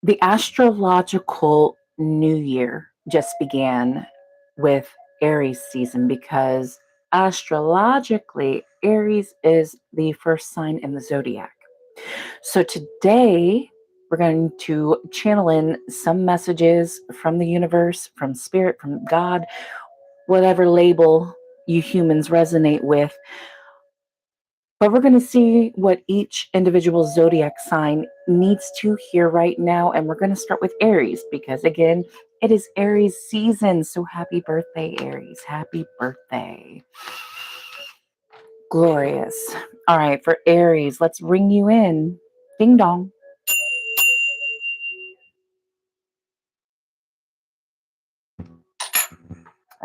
The astrological new year just began with Aries season because astrologically, Aries is the first sign in the zodiac. So today, we're going to channel in some messages from the universe, from spirit, from God, whatever label you humans resonate with. But we're going to see what each individual zodiac sign needs to hear right now. And we're going to start with Aries because, again, it is Aries season. So happy birthday, Aries. Happy birthday. Glorious. All right, for Aries, let's ring you in. Ding dong.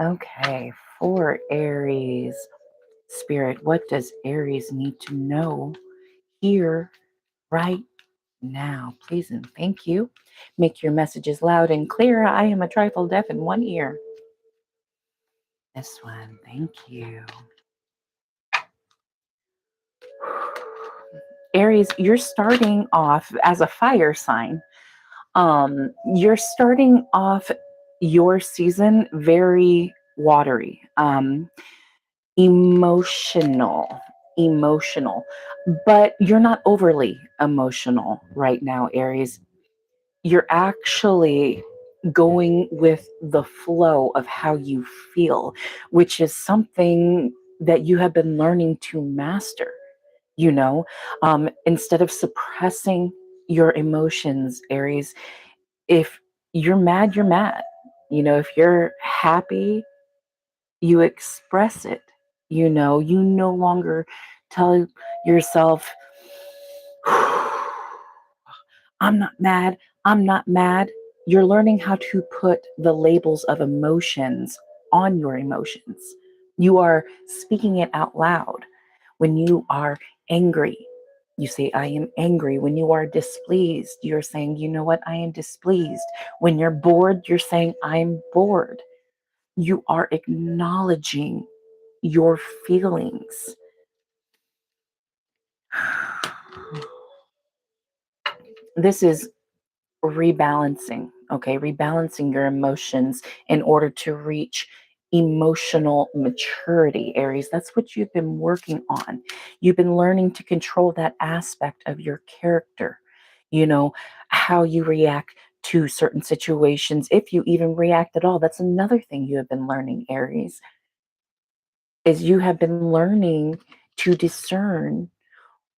Okay, for Aries, Spirit, what does Aries need to know here right now? Please and thank you. Make your messages loud and clear. I am a trifle deaf in one ear. This one, thank you. Aries, you're starting off as a fire sign. You're starting off your season very watery, emotional, but you're not overly emotional right now, Aries. You're actually going with the flow of how you feel, which is something that you have been learning to master. You know, instead of suppressing your emotions, Aries, if you're mad, you're mad. If you're happy, you express it. You no longer tell yourself, I'm not mad. I'm not mad. You're learning how to put the labels of emotions on your emotions. You are speaking it out loud. When you are angry, you say, I am angry. When you are displeased, you're saying, you know what? I am displeased. When you're bored, you're saying, I'm bored. You are acknowledging your feelings. This is rebalancing, okay? Rebalancing your emotions in order to reach emotional maturity, Aries. That's what you've been working on. You've been learning to control that aspect of your character, you know, how you react to certain situations, if you even react at all. That's another thing you have been learning, Aries, is you have been learning to discern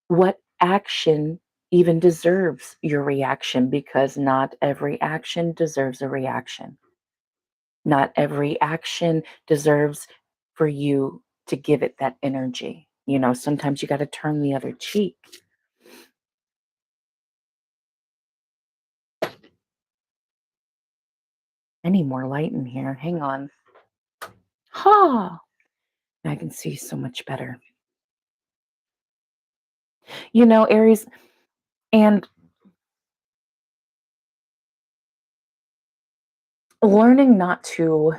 what action even deserves your reaction, because not every action deserves a reaction. Not every action deserves for you to give it that energy. Sometimes you got to turn the other cheek. I need more light in here. Hang on. Ha! I can see so much better. Aries, and learning not to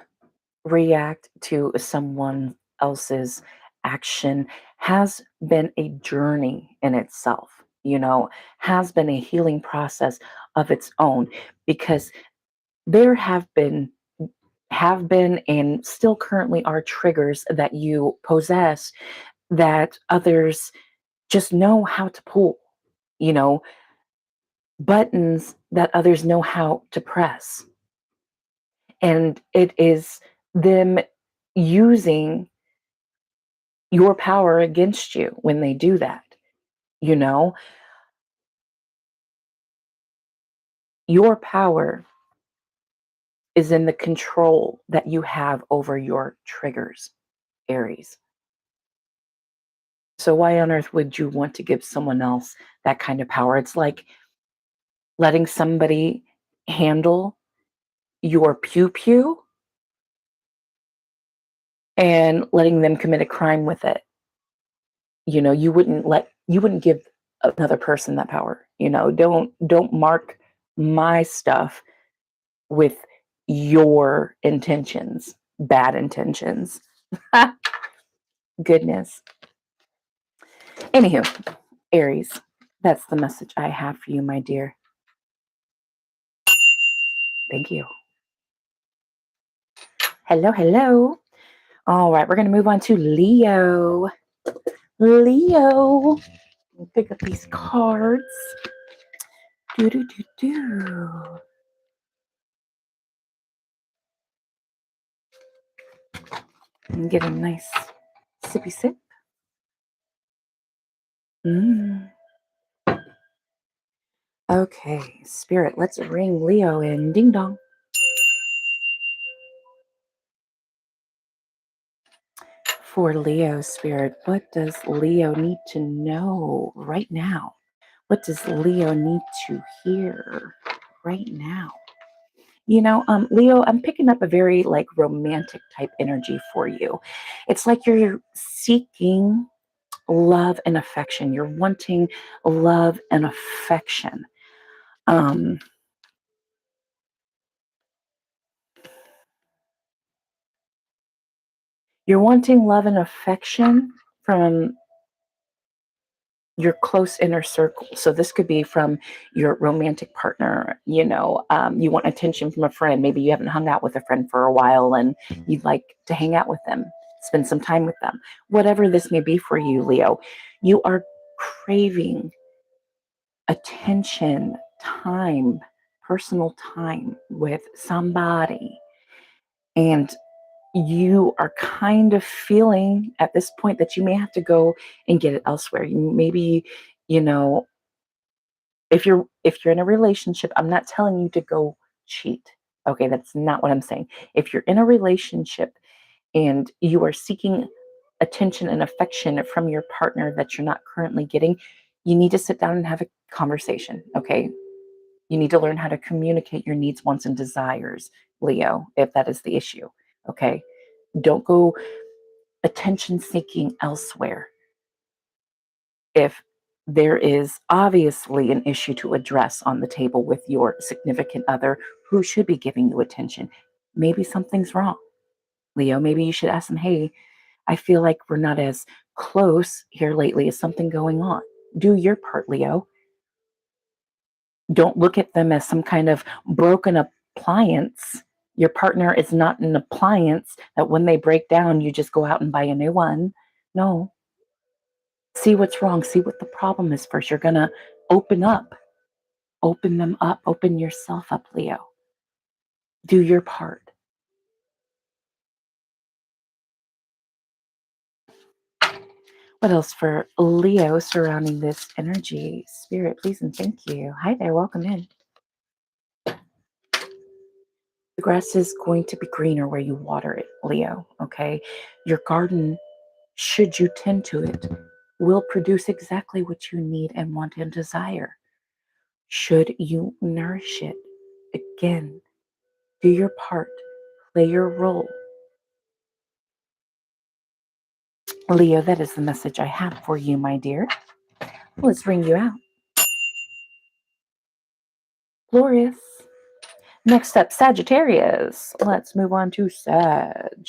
react to someone else's action has been a journey in itself, has been a healing process of its own, because there have been and still currently are triggers that you possess that others just know how to pull, you know, buttons that others know how to press. And it is them using your power against you when they do that. You know, your power is in the control that you have over your triggers, Aries. So why on earth would you want to give someone else that kind of power? It's like letting somebody handle your pew pew and letting them commit a crime with it. You wouldn't give another person that power. Don't mark my stuff with your intentions, bad intentions. Goodness. Anywho, Aries, that's the message I have for you, my dear. Thank you. Hello, hello. All right, we're going to move on to Leo. Leo. Pick up these cards. Do, do, do, do. And get a nice sippy sip. Mm. Okay, Spirit, let's ring Leo in. Ding dong. For Leo, Spirit, what does Leo need to know right now? What does Leo need to hear right now? Leo, I'm picking up a very like romantic type energy for you. It's like you're seeking love and affection. You're wanting love and affection. Um, you're wanting love and affection from your close inner circle. So this could be from your romantic partner. You want attention from a friend. Maybe you haven't hung out with a friend for a while and you'd like to hang out with them, spend some time with them. Whatever this may be for you, Leo, you are craving attention, time, personal time with somebody. And you are kind of feeling at this point that you may have to go and get it elsewhere. Maybe, you know, if you're in a relationship, I'm not telling you to go cheat. Okay, that's not what I'm saying. If you're in a relationship and you are seeking attention and affection from your partner that you're not currently getting, you need to sit down and have a conversation. Okay, you need to learn how to communicate your needs, wants, and desires, Leo, if that is the issue. Okay, don't go attention seeking elsewhere. If there is obviously an issue to address on the table with your significant other who should be giving you attention, maybe something's wrong. Leo, maybe you should ask them, hey, I feel like we're not as close here lately. Is something going on? Do your part, Leo. Don't look at them as some kind of broken appliance. Your partner is not an appliance that when they break down, you just go out and buy a new one. No, see what's wrong, see what the problem is first. You're going to open up, open them up, open yourself up, Leo. Do your part. What else for Leo surrounding this energy? Spirit, please and thank you. Hi there, welcome in. The grass is going to be greener where you water it, Leo, okay? Your garden, should you tend to it, will produce exactly what you need and want and desire. Should you nourish it, again, do your part, play your role. Leo, that is the message I have for you, my dear. Let's ring you out. Glorious. Next up, Sagittarius. Let's move on to Sag.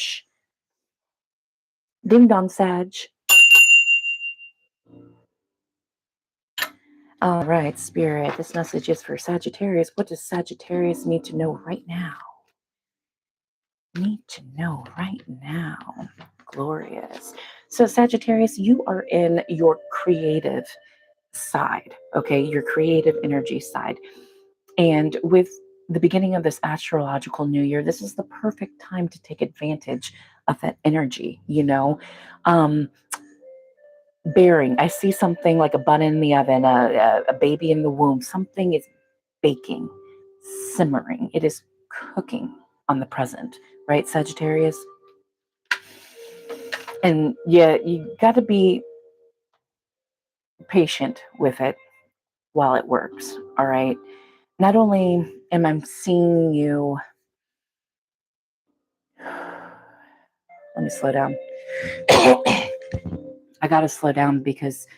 Ding dong, Sag. All right, Spirit, this message is for Sagittarius. What does Sagittarius need to know right now? Need to know right now. Glorious. So, Sagittarius, you are in your creative side, okay? Your creative energy side. And with the beginning of this astrological new year, this is the perfect time to take advantage of that energy, Um, bearing, I see something like a bun in the oven, a baby in the womb, something is baking, simmering, it is cooking on the present, right, Sagittarius? And yeah, you got to be patient with it while it works, all right? Not only am I seeing you, let me slow down. I got to slow down because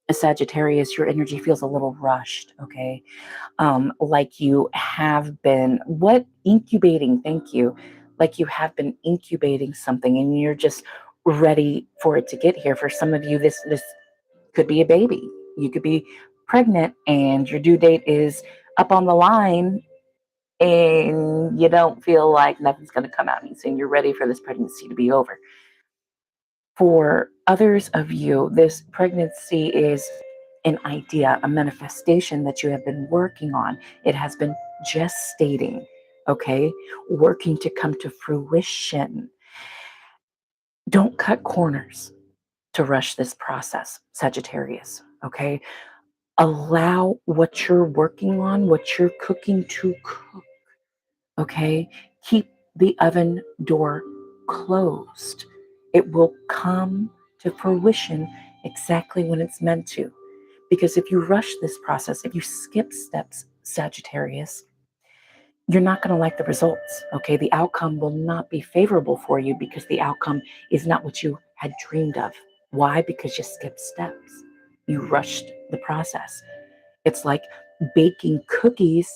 a Sagittarius, your energy feels a little rushed, okay? Like you have been, incubating, thank you. Like you have been incubating something and you're just ready for it to get here. For some of you, this could be a baby. You could be pregnant and your due date is up on the line and you don't feel like nothing's going to come out and you're ready for this pregnancy to be over. For others of you, this pregnancy is an idea, a manifestation that you have been working on. It has been gestating, okay, working to come to fruition. Don't cut corners to rush this process, Sagittarius, okay? Allow what you're working on, what you're cooking to cook, okay? Keep the oven door closed. It will come to fruition exactly when it's meant to. Because if you rush this process, if you skip steps, Sagittarius, you're not going to like the results, okay? The outcome will not be favorable for you because the outcome is not what you had dreamed of. Why? Because you skipped steps. You rushed the process. It's like baking cookies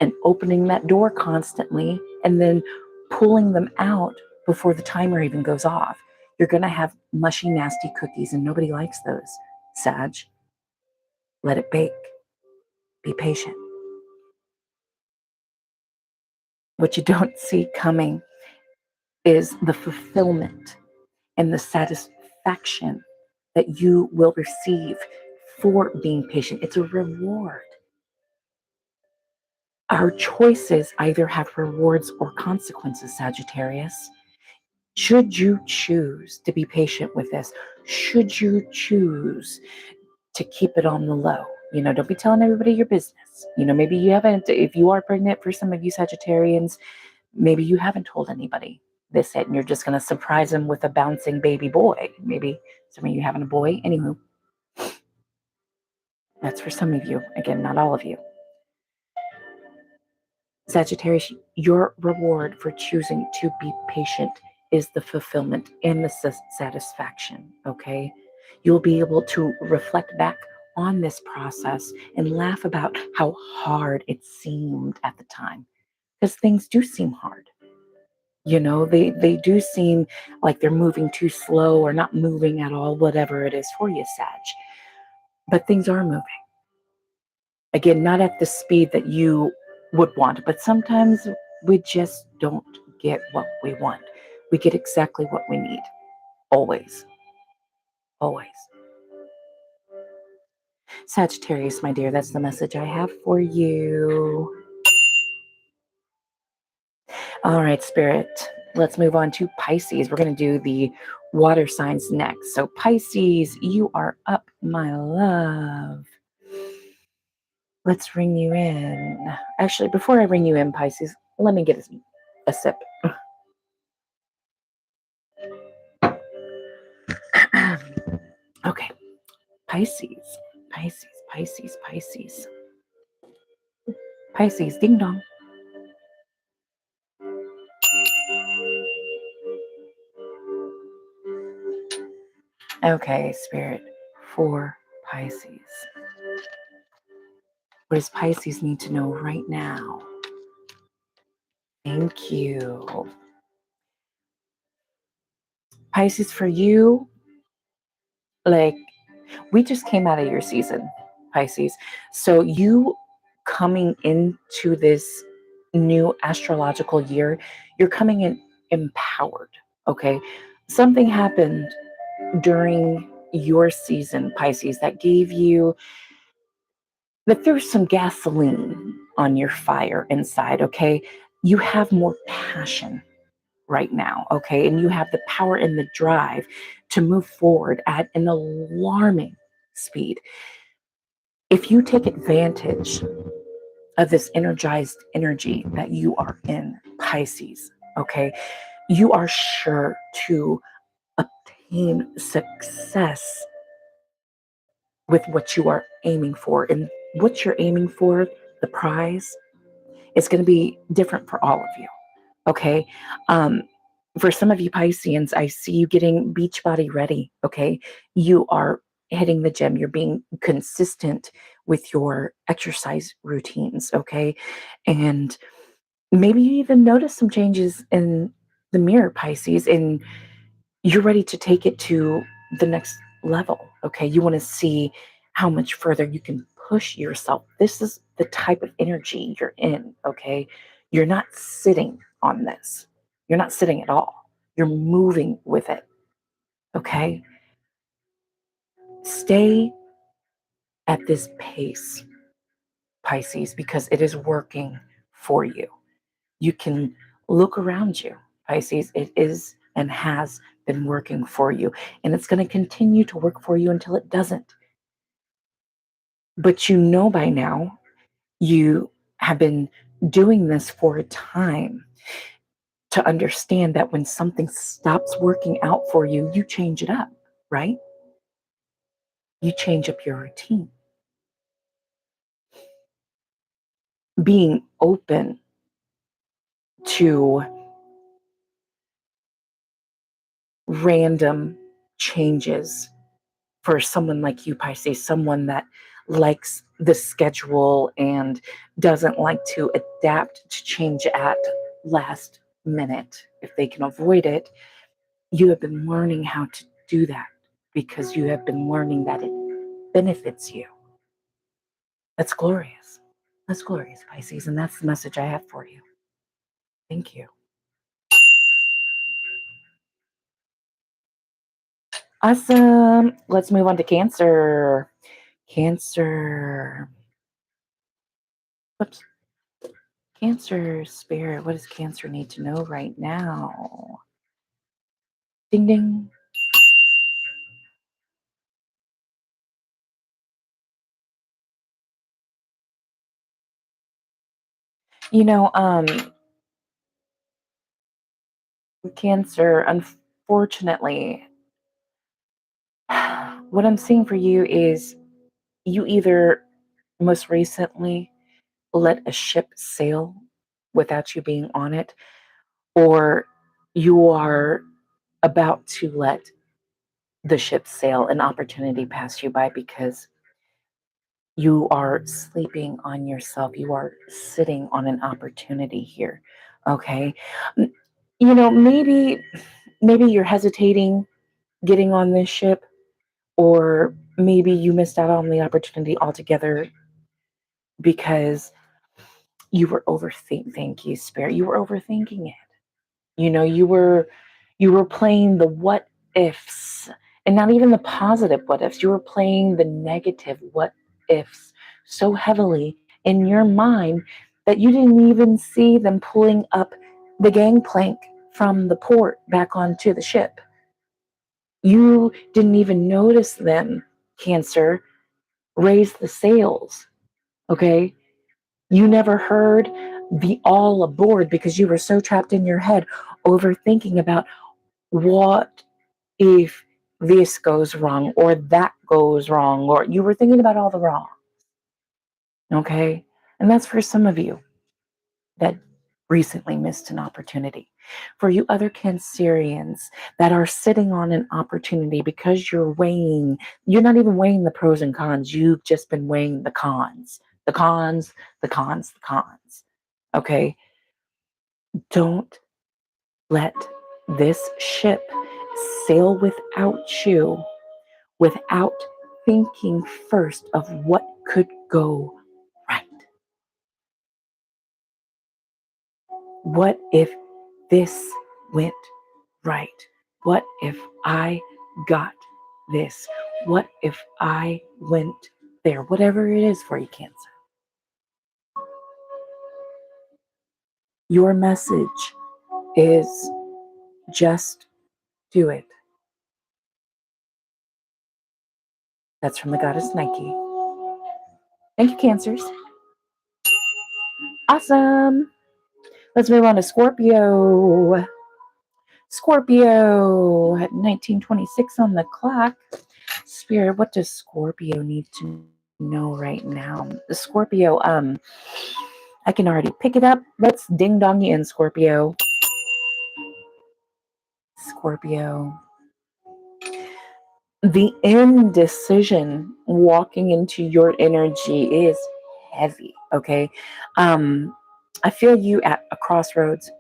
and opening that door constantly and then pulling them out before the timer even goes off. You're going to have mushy, nasty cookies, and nobody likes those. Sag, let it bake. Be patient. What you don't see coming is the fulfillment and the satisfaction that you will receive for being patient. It's a reward. Our choices either have rewards or consequences, Sagittarius. Should you choose to be patient with this, should you choose to keep it on the low, don't be telling everybody your business. Maybe you haven't, if you are pregnant, for some of you Sagittarians, maybe you haven't told anybody this yet, and you're just going to surprise them with a bouncing baby boy. Maybe some of you having a boy. Anywho, that's for some of you. Again, not all of you. Sagittarius, your reward for choosing to be patient is the fulfillment and the satisfaction, okay? You'll be able to reflect back on this process and laugh about how hard it seemed at the time, because things do seem hard. They do seem like they're moving too slow or not moving at all, whatever it is for you, Sag. But things are moving. Again, not at the speed that you would want, but sometimes we just don't get what we want. We get exactly what we need. Always. Always. Sagittarius, my dear, that's the message I have for you. All right, Spirit. Let's move on to Pisces. We're going to do the water signs next. So, Pisces, you are up, my love. Let's ring you in. Actually, before I ring you in, Pisces, let me get a sip. Okay. Pisces, Pisces, Pisces, Pisces. Pisces, ding dong. Okay, Spirit, for Pisces. What does Pisces need to know right now? Thank you. Pisces, for you, like, we just came out of your season, Pisces. So you coming into this new astrological year, you're coming in empowered, okay? Something happened during your season, Pisces, that gave you, that there's some gasoline on your fire inside, okay? You have more passion right now, okay? And you have the power and the drive to move forward at an alarming speed. If you take advantage of this energized energy that you are in, Pisces, okay, you are sure to obtain success with what you are aiming for. And what you're aiming for, the prize, is going to be different for all of you. Okay. For some of you Pisceans, I see you getting beach body ready. Okay. You are hitting the gym. You're being consistent with your exercise routines. Okay. And maybe you even notice some changes in the mirror, Pisces, and you're ready to take it to the next level. Okay. You want to see how much further you can push yourself. This is the type of energy you're in, okay? You're not sitting on this. You're not sitting at all. You're moving with it, okay? Stay at this pace, Pisces, because it is working for you. You can look around you, Pisces. It is and has been working for you, and it's going to continue to work for you until it doesn't. But you know by now, you have been doing this for a time to understand that when something stops working out for you, you change it up, right? You change up your routine. Being open to random changes for someone like you, Pisces, someone that likes the schedule and doesn't like to adapt to change at last minute if they can avoid it. You have been learning how to do that because you have been learning that it benefits you. That's glorious. That's glorious, Pisces, and that's the message I have for you. Thank you. Awesome. Let's move on to Cancer. Cancer. Whoops. Cancer spirit. What does Cancer need to know right now? Ding ding. You know, Cancer, unfortunately, what I'm seeing for you is you either most recently let a ship sail without you being on it, or you are about to let the ship sail, an opportunity pass you by because you are sleeping on yourself. You are sitting on an opportunity here. Okay. You know, maybe you're hesitating getting on this ship, or maybe you missed out on the opportunity altogether because you were overthinking. Thank you, Spirit. You were overthinking it. You know, you were playing the what ifs, and not even the positive what ifs. You were playing the negative what ifs so heavily in your mind that you didn't even see them pulling up the gangplank from the port back onto the ship. You didn't even notice them, Cancer, raise the sails. Okay? You never heard the all aboard because you were so trapped in your head overthinking about what if this goes wrong or that goes wrong, or you were thinking about all the wrong. Okay? And that's for some of you that recently missed an opportunity. For you other Cancerians that are sitting on an opportunity because you're not even weighing the pros and cons, you've just been weighing the cons, the cons, the cons, the cons. Okay? Don't let this ship sail without you, without thinking first of what could go right. What if this went right? What if I got this? What if I went there? Whatever it is for you, Cancer. Your message is just do it. That's from the goddess Nike. Thank you, Cancers. Awesome. Let's move on to Scorpio. Scorpio at 1926 on the clock. Spirit, what does Scorpio need to know right now? The Scorpio, I can already pick it up. Let's ding dong you in, Scorpio. Scorpio. The indecision walking into your energy is heavy, okay? I feel you at a crossroads,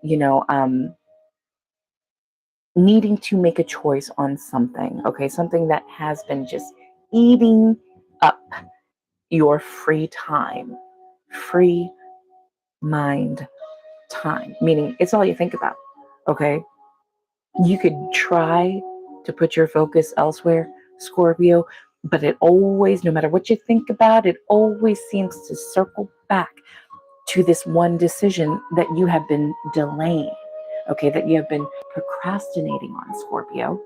needing to make a choice on something, okay? Something that has been just eating up your free time free mind time, meaning it's all you think about. Okay. You could try to put your focus elsewhere, Scorpio, but it always, no matter what you think about, it always seems to circle back to this one decision that you have been delaying, okay, that you have been procrastinating on, Scorpio.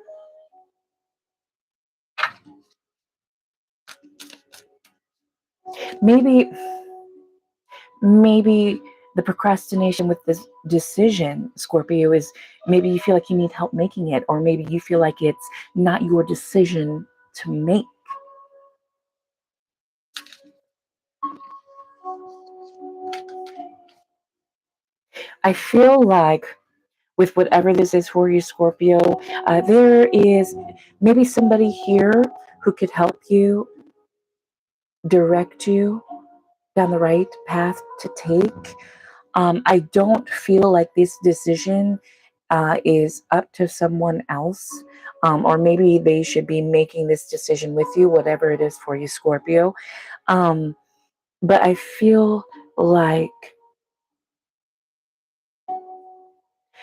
Maybe, maybe the procrastination with this decision, Scorpio, is maybe you feel like you need help making it, or maybe you feel like it's not your decision to make. I feel like with whatever this is for you, Scorpio, there is maybe somebody here who could help you, direct you down the right path to take. I don't feel like this decision is up to someone else, or maybe they should be making this decision with you, whatever it is for you, Scorpio. Um, but I feel like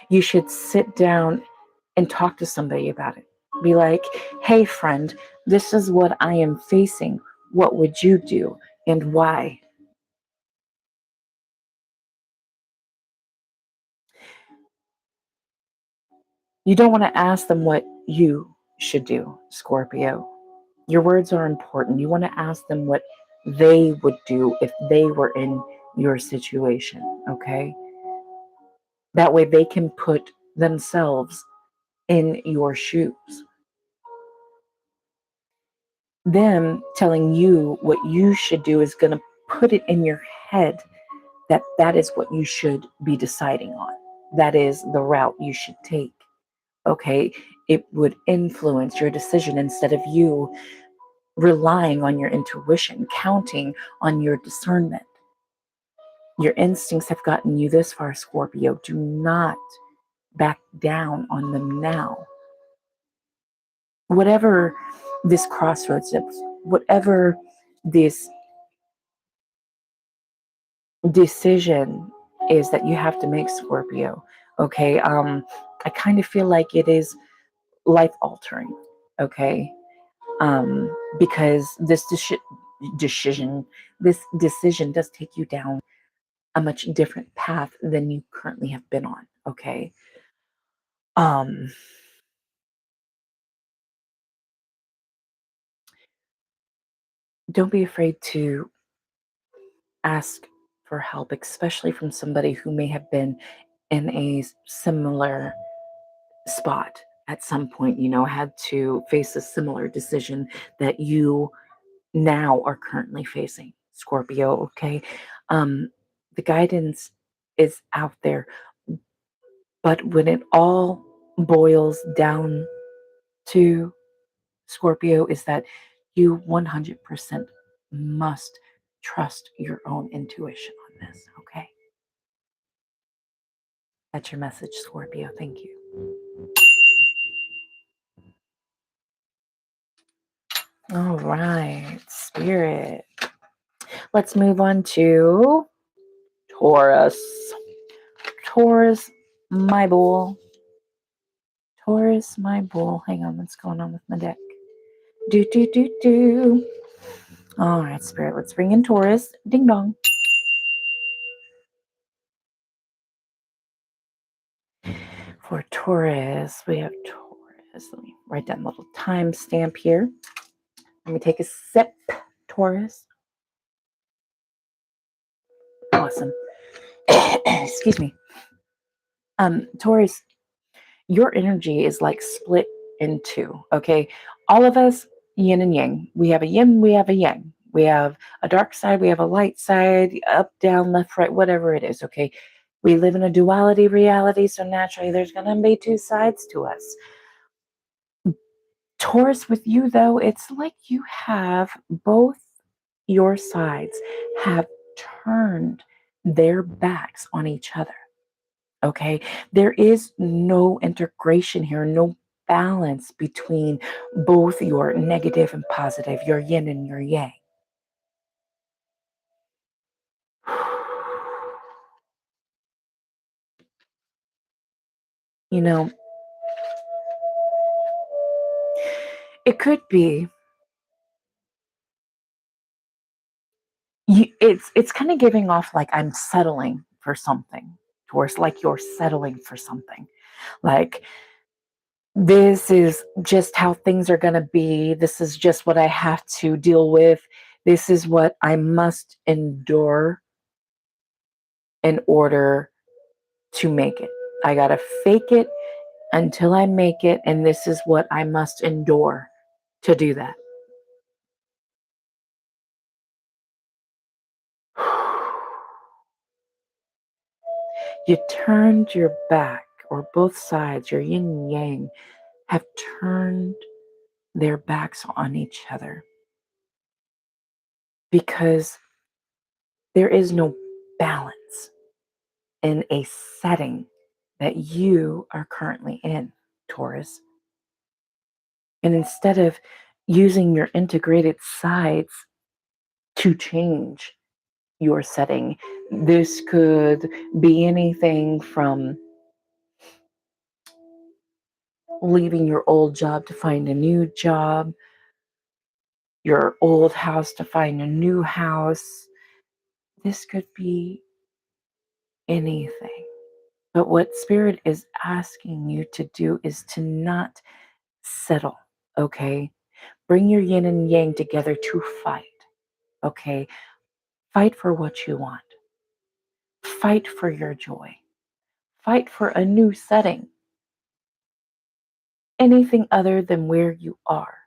you should sit down and talk to somebody about it. Be like, hey, friend, this is what I am facing. What would you do and why? You don't want to ask them what you should do, Scorpio. Your words are important. You want to ask them what they would do if they were in your situation, okay? That way they can put themselves in your shoes. Them telling you what you should do is going to put it in your head that that is what you should be deciding on. That is the route you should take. Okay? It would influence your decision instead of you relying on your intuition, counting on your discernment. Your instincts have gotten you this far, Scorpio. Do not back down on them now. Whatever this crossroads is, whatever this decision is that you have to make, Scorpio, okay? I kind of feel like it is life altering, okay? Because decision, this decision does take you down a much different path than you currently have been on, okay? Um, don't be afraid to ask for help, especially from somebody who may have been in a similar spot at some point, had to face a similar decision that you now are currently facing, Scorpio, okay? Um, the guidance is out there, but when it all boils down to, Scorpio, is that you 100% must trust your own intuition on this, okay? That's your message, Scorpio. Thank you. All right, Spirit. Let's move on to Taurus. Taurus, my bull. Taurus, my bull. Hang on, what's going on with my deck? Do, do, do, do. All right, Spirit, let's bring in Taurus. Ding dong. For Taurus, we have Taurus. Let me write down a little timestamp here. Let me take a sip, Taurus. Awesome. Excuse me. Taurus, your energy is like split in two, okay? All of us, yin and yang. We have a yin, we have a yang. We have a dark side, we have a light side, up, down, left, right, whatever it is, okay? We live in a duality reality, so naturally there's going to be two sides to us. Taurus, with you though, it's like you have both your sides have turned their backs on each other. Okay. There is no integration here, no balance between both your negative and positive, your yin and your yang. You know, it could be it's kind of giving off like I'm settling for something, towards like you're settling for something. Like this is just how things are going to be. This is just what I have to deal with. This is what I must endure in order to make it. I got to fake it until I make it, and this is what I must endure to do that. You turned your back, or both sides, your yin and yang, have turned their backs on each other because there is no balance in a setting that you are currently in, Taurus. And instead of using your integrated sides to change your setting, this could be anything from leaving your old job to find a new job, your old house to find a new house. This could be anything. But what Spirit is asking you to do is to not settle, okay? Bring your yin and yang together to fight, okay? Fight for what you want. Fight for your joy. Fight for a new setting. Anything other than where you are.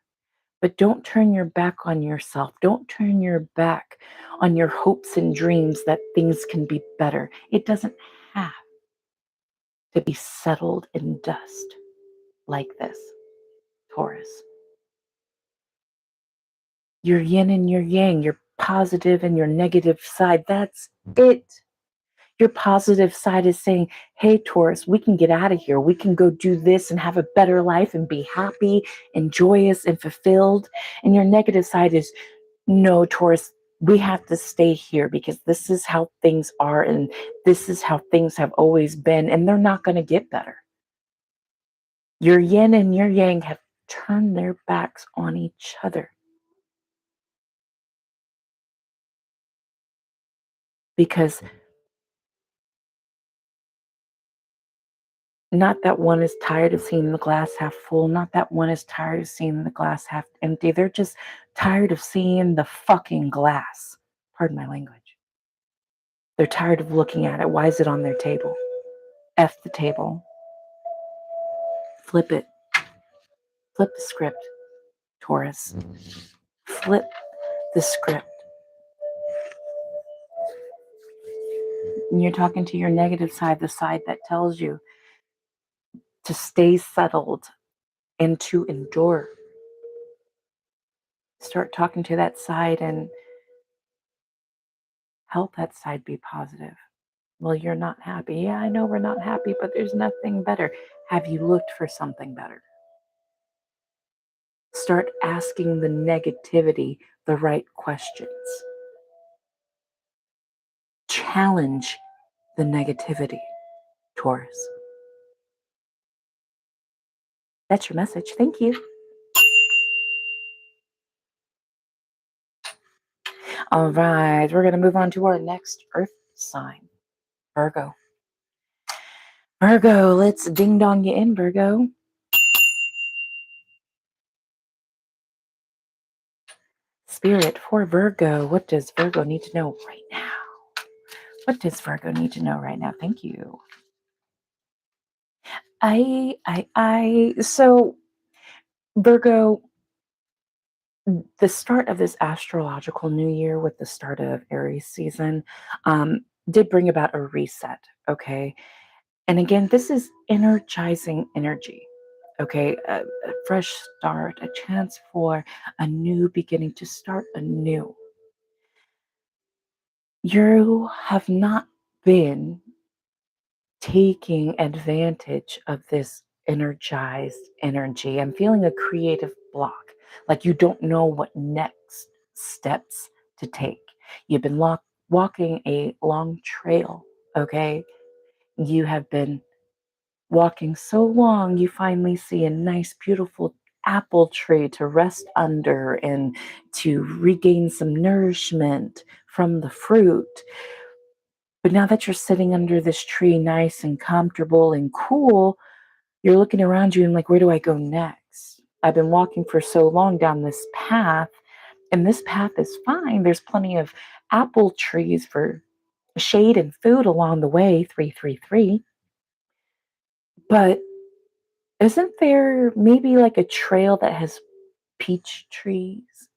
But don't turn your back on yourself. Don't turn your back on your hopes and dreams that things can be better. It doesn't have to be settled in dust like this, Taurus. Your yin and your yang, your positive and your negative side, that's it. Your positive side is saying, hey, Taurus, we can get out of here. We can go do this and have a better life and be happy and joyous and fulfilled. And your negative side is, no, Taurus, we have to stay here because this is how things are and this is how things have always been, and they're not going to get better. Your yin and your yang have turned their backs on each other because not that one is tired of seeing the glass half full, not that one is tired of seeing the glass half empty. They're just tired of seeing the fucking glass. Pardon my language. They're tired of looking at it. Why is it on their table? F the table. Flip it. Flip the script, Taurus. Flip the script. And you're talking to your negative side, the side that tells you to stay settled and to endure. Start talking to that side and help that side be positive. Well, you're not happy. Yeah, I know we're not happy, but there's nothing better. Have you looked for something better? Start asking the negativity the right questions. Challenge the negativity, Taurus. That's your message. Thank you. All right, we're going to move on to our next earth sign, Virgo. Virgo, let's ding dong you in, Virgo. Spirit for Virgo. What does Virgo need to know right now? What does Virgo need to know right now? Thank you. So Virgo, the start of this astrological new year with the start of Aries season did bring about a reset, okay? And again, this is energizing energy, okay? A fresh start, a chance for a new beginning, to start anew. You have not been taking advantage of this energized energy. I'm feeling a creative block, like you don't know what next steps to take. You've been walking a long trail, okay? You have been Walking so long, you finally see a nice, beautiful apple tree to rest under and to regain some nourishment from the fruit. But now that you're sitting under this tree, nice and comfortable and cool, you're looking around you and like, where do I go next? I've been walking for so long down this path, and this path is fine. There's plenty of apple trees for shade and food along the way, 333. But isn't there maybe like a trail that has peach trees?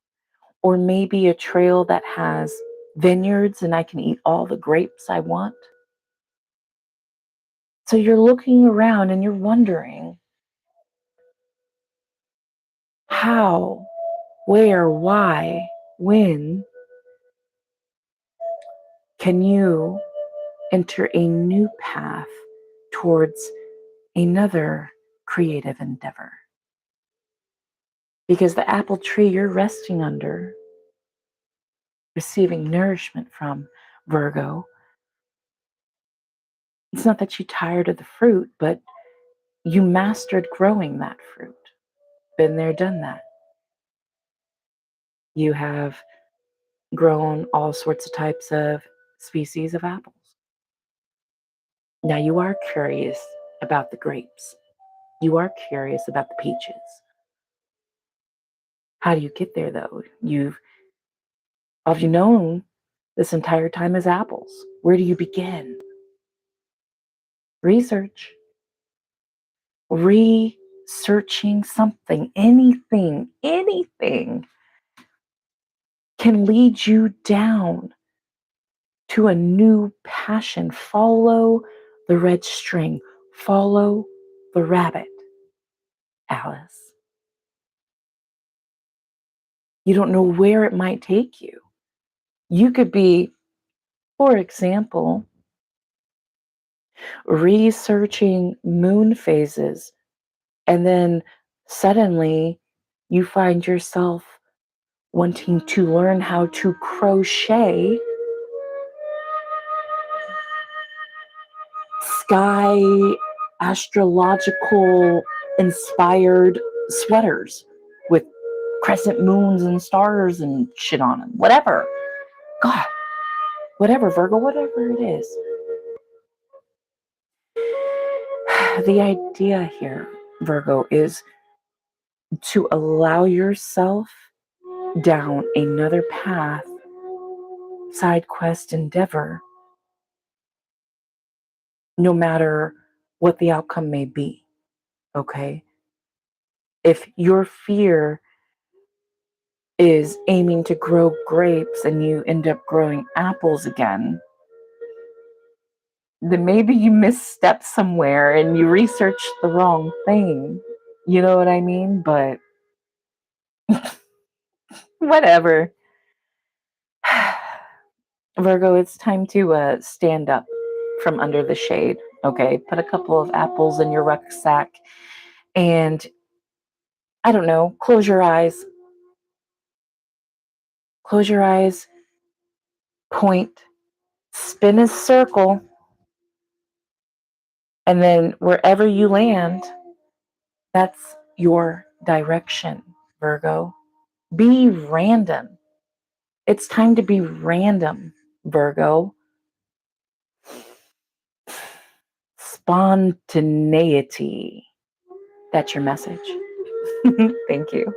Or maybe a trail that has vineyards and I can eat all the grapes I want? So you're looking around and you're wondering how, where, why, when can you enter a new path towards another creative endeavor? Because the apple tree you're resting under, receiving nourishment from, Virgo, it's not that you're tired of the fruit, but you mastered growing that fruit. Been there, done that. You have grown all sorts of types of species of apples. Now you are curious about the grapes. You are curious about the peaches. How do you get there though? All you've known this entire time is apples. Where do you begin? Research. Researching something, anything can lead you down to a new passion. Follow the red string. Follow the rabbit, Alice. You don't know where it might take you. You could be, for example, researching moon phases, and then suddenly you find yourself wanting to learn how to crochet sky astrological inspired sweaters with crescent moons and stars and shit on them. Whatever. God, whatever, Virgo, whatever it is. The idea here, Virgo, is to allow yourself down another path, side quest endeavor, no matter what the outcome may be. Okay? If your fear is aiming to grow grapes and you end up growing apples again, then maybe you misstepped somewhere and you researched the wrong thing. You know what I mean? But whatever. Virgo, it's time to stand up from under the shade. Okay, put a couple of apples in your rucksack and I don't know, close your eyes. Close your eyes, point, spin a circle, and then wherever you land, that's your direction, Virgo. Be random. It's time to be random, Virgo. Spontaneity. That's your message. Thank you.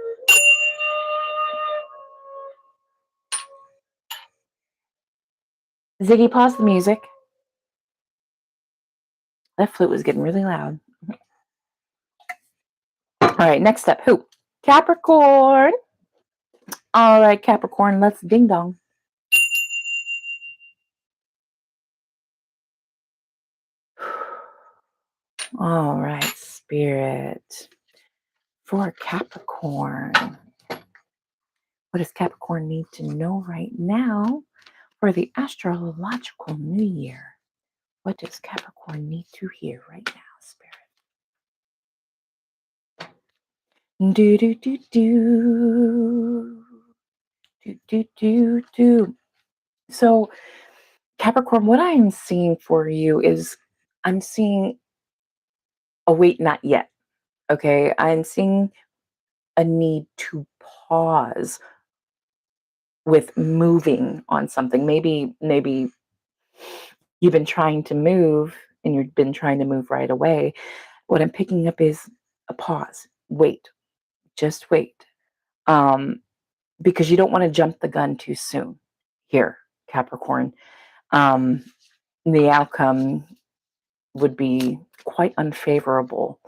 Ziggy, pause the music. That flute was getting really loud. All right, next up, who? Capricorn. All right, Capricorn, let's ding dong. All right, Spirit. For Capricorn. What does Capricorn need to know right now for the astrological new year? What does Capricorn need to hear right now, Spirit? Do do do do. Do do do do. So, Capricorn, what I am seeing for you is I'm seeing Oh, wait, not yet. Okay. I'm seeing a need to pause with moving on something. Maybe you've been trying to move and you've been trying to move right away. What I'm picking up is a pause. Wait, just wait. Um, because you don't want to jump the gun too soon here, Capricorn. Um, the outcome would be quite unfavorable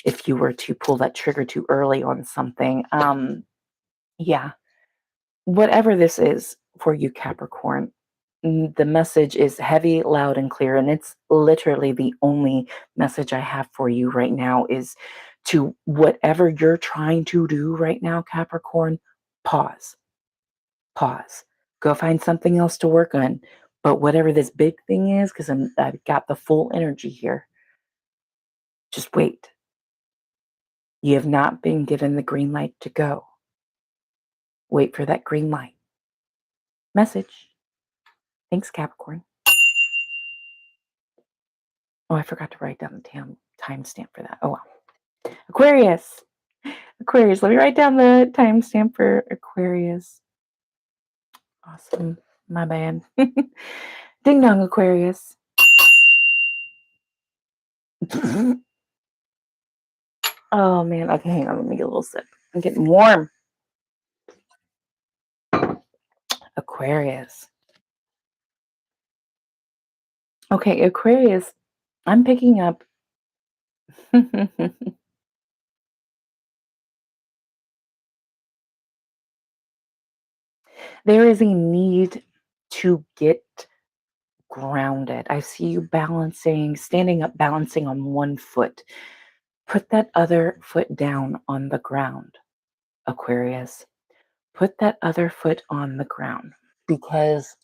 if you were to pull that trigger too early on something. Yeah, whatever this is for you, Capricorn, the message is heavy, loud, and clear. And it's literally the only message I have for you right now is to whatever you're trying to do right now, Capricorn, pause, pause. Go find something else to work on. But whatever this big thing is, because I've got the full energy here, just wait. You have not been given the green light to go. Wait for that green light. Message. Thanks, Capricorn. Oh, I forgot to write down the timestamp for that. Oh, well. Aquarius. Aquarius. Let me write down the timestamp for Aquarius. Awesome. My bad. Ding dong, Aquarius. Oh, man. Okay, hang on. Let me get a little sip. I'm getting warm. Aquarius. Okay, Aquarius. I'm picking up. There is a need to get grounded. I see you balancing, standing up, balancing on one foot. Put that other foot down on the ground, Aquarius. Put that other foot on the ground because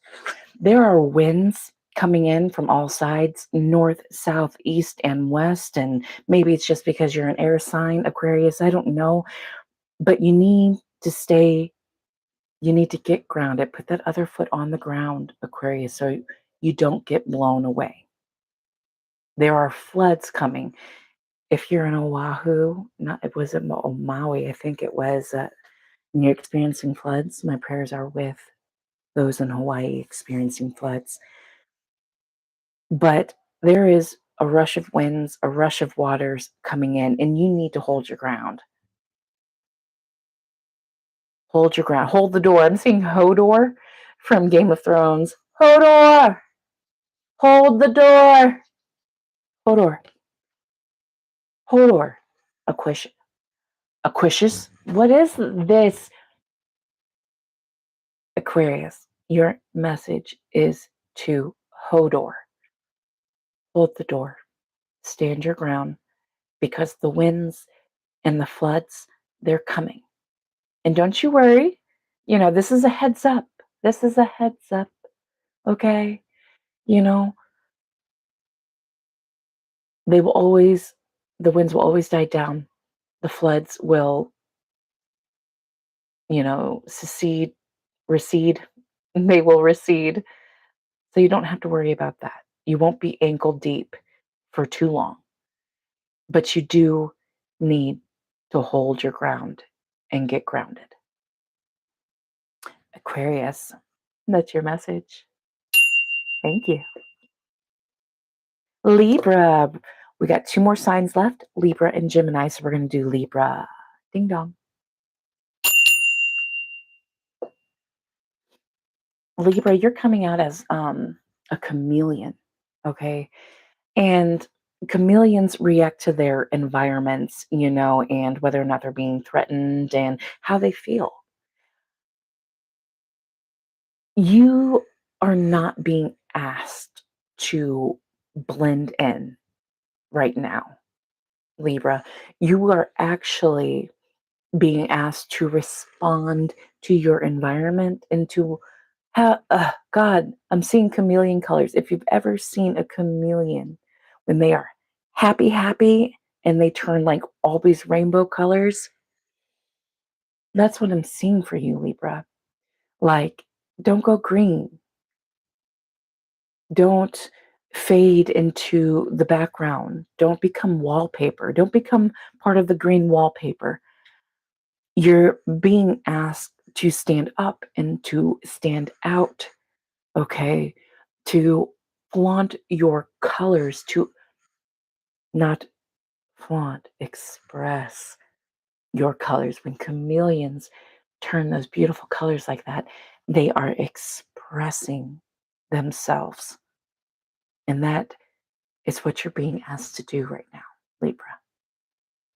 there are winds coming in from all sides, north, south, east, and west. And maybe it's just because you're an air sign, Aquarius. I don't know. But you need to stay, you need to get grounded. Put that other foot on the ground, Aquarius, so you don't get blown away. There are floods coming. If you're in Oahu, not it wasn't Maui, I think it was, and you're experiencing floods, my prayers are with those in Hawaii experiencing floods. But there is a rush of winds, a rush of waters coming in, and you need to hold your ground. Hold your ground. Hold the door. I'm seeing Hodor from Game of Thrones. Hodor! Hold the door! Hodor. Hodor. Aquatius. Aquatius? What is this? Aquarius. Your message is to Hodor. Hold the door. Stand your ground because the winds and the floods, they're coming. And don't you worry. You know, this is a heads up. This is a heads up. Okay? You know, they will always, the winds will always die down. The floods will, secede, recede. They will recede. So you don't have to worry about that. You won't be ankle deep for too long. But you do need to hold your ground and get grounded. Aquarius, that's your message. Thank you. Libra. We got two more signs left, Libra and Gemini. So we're going to do Libra. Ding dong. Libra, you're coming out as a chameleon. Okay. And chameleons react to their environments, and whether or not they're being threatened and how they feel. You are not being asked to blend in right now, Libra. You are actually being asked to respond to your environment and to how, God, I'm seeing chameleon colors. If you've ever seen a chameleon, when they are happy, happy, and they turn like all these rainbow colors, that's what I'm seeing for you, Libra. Like, don't go green. Don't fade into the background. Don't become wallpaper. Don't become part of the green wallpaper. You're being asked to stand up and to stand out, okay? To flaunt your colors, to not flaunt, express your colors. When chameleons turn those beautiful colors like that, they are expressing themselves. And that is what you're being asked to do right now, Libra.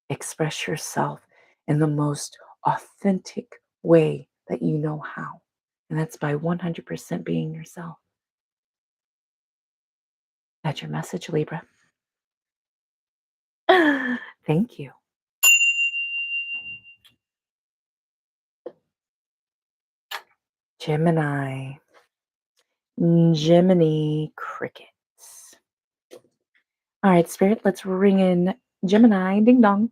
Express yourself in the most authentic way that you know how. And that's by 100% being yourself. That's your message, Libra. Thank you. Gemini. Gemini crickets. All right, Spirit, let's ring in Gemini. Ding dong.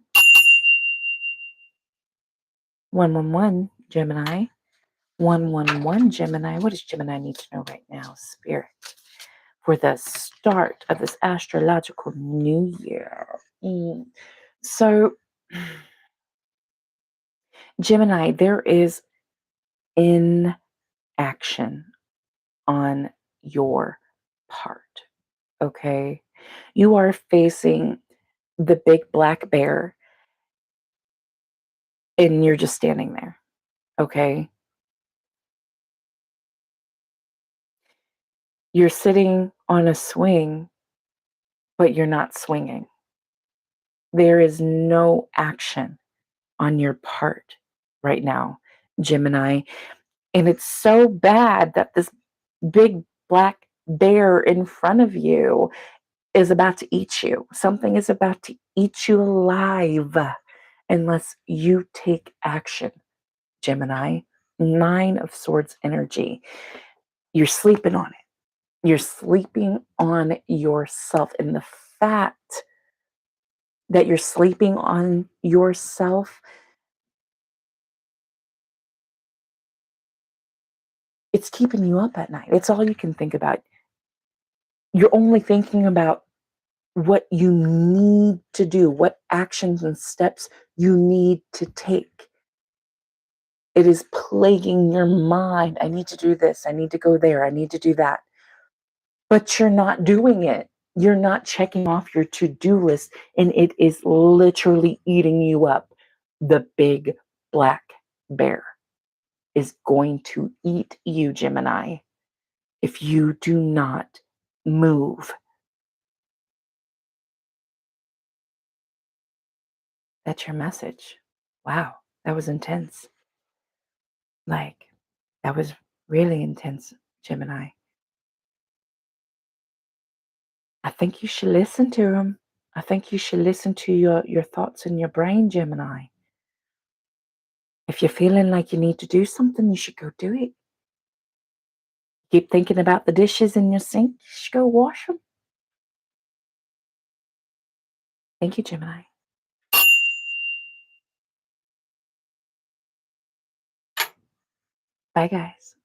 111, Gemini. 111, Gemini. What does Gemini need to know right now, Spirit, for the start of this astrological new year? So, Gemini, there is inaction on your part, okay? You are facing the big black bear and you're just standing there, okay? You're sitting on a swing, but you're not swinging. There is no action on your part right now, Gemini. And it's so bad that this big black bear in front of you is about to eat you. Something is about to eat you alive unless you take action, Gemini. 9 of Swords energy. You're sleeping on it. You're sleeping on yourself. And the fact that you're sleeping on yourself, it's keeping you up at night. It's all you can think about. You're only thinking about what you need to do, what actions and steps you need to take. It is plaguing your mind. I need to do this. I need to go there. I need to do that. But you're not doing it. You're not checking off your to-do list, and it is literally eating you up. The big black bear is going to eat you, Gemini, if you do not move. That's your message. Wow, that was intense. Like, that was really intense, Gemini. I think you should listen to him. I think you should listen to your thoughts in your brain, Gemini. If you're feeling like you need to do something, you should go do it. Keep thinking about the dishes in your sink, you should go wash them. Thank you, Gemini. Bye, guys.